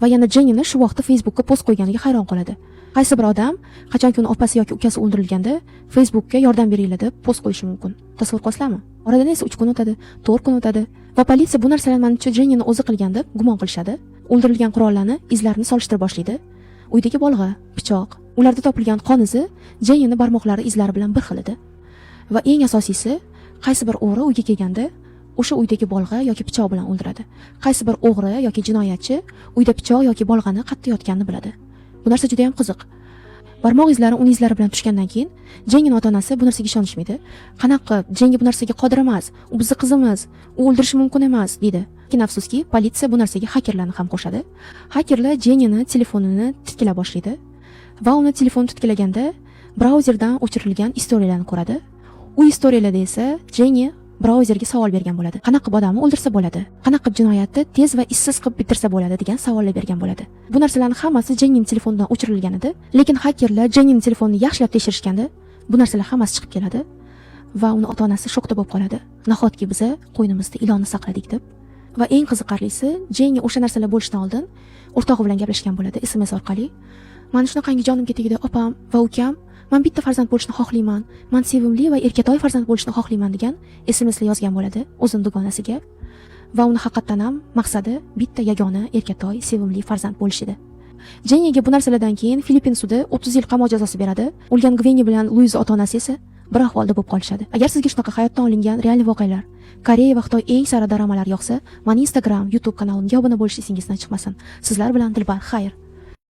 va yana Jennini shu vaqtda Facebookka post qo'yganiga hayron qoladi. Qaysi bir odam qachonki uni opasi yoki ukasi o'ldirilganda Facebookka yordam beringlar deb post qo'yishi mumkin. Tasavvur qilasizlarmi? Oradan esa 3 kun o'tadi, 4 kun o'tadi va politsiya bu narsalarni manimcha Jennini o'zi qilgan deb gumon qilishadi. O'ldirilgan qurollarni izlarini solishtira boshlaydi. Uydagi bolg'a, pichoq, ularda topilgan qon izi Jennini barmoqlari izlari bilan bir xil edi. Va eng asosiysi, qaysi bir o'g'ri uyga kelganda o'sha uydagi bolg'a yoki pichoq bilan o'ldiradi. Qaysi bir o'g'ri yoki jinoyatchi uyda pichoq yoki bolg'ani qayerda yotganini biladi. Bu narsa juda ham qiziq. Barmoq izlari uning izlari bilan tushgandan keyin Jenning ota-onasi bu narsaga ishonishmaydi. Qanaqa Jengi bu narsaga qodir emas, u bizning qizimiz, u o'ldirishi mumkin emas deydi. Lekin afsuski, politsiya bu narsaga hakerlarni ham qo'shadi. Hakerlar Jennini telefonini titkila boshlaydi va uni telefonni titkilaganda brauzerdan o'chirilgan istoriyalarni ko'radi. U istoriyalarda esa Jenni brauzerga savol bergan bo'ladi. Qanaqa odamni o'ldirsa bo'ladi? Qanaqa jinoyatni tez va izsiz qilib bitirsa bo'ladi degan savollar bergan bo'ladi. Bu narsalarning hammasi Jenning telefonidan o'chirilgan edi, lekin hakerlar Jenning telefonini yaxshilab tekshirishganda bu narsalar hammasi chiqib keladi va uni ota-onasi shokda bo'lib qoladi. Nahotki biz qo'ynimizda ilonni saqladik deb. Va eng qiziqarlisi, Jenni o'sha narsalar bo'lishidan oldin o'rtog'i bilan gaplashgan bo'ladi SMS orqali. "Men shunaqangi jonimga tegdi, opam va ukam, men bitta farzand bo'lishni xohlayman. Men sevimli va erkatoy farzand bo'lishni xohlayman" degan SMSlar yozgan bo'ladi o'zining dugonasiga. Va uni haqiqatan ham maqsadi bitta yagona erkatoy sevimli farzand bo'lish edi. Jenniga bu narsalardan keyin Filippin sudi 30 yil qamoq jazosi beradi. O'lgan Gvenni bilan Luiz ota-onasi esa bir ahvolda bo'lib qolishadi. Agar sizga shunaqa hayotdan olingan real voqealar, Koreya va Xitoy eng sara dramalar yoqsa, meni Instagram, YouTube kanalimga obuna bo'lishingizni chiqmasin. Sizlar bilan Dilbar, xayr.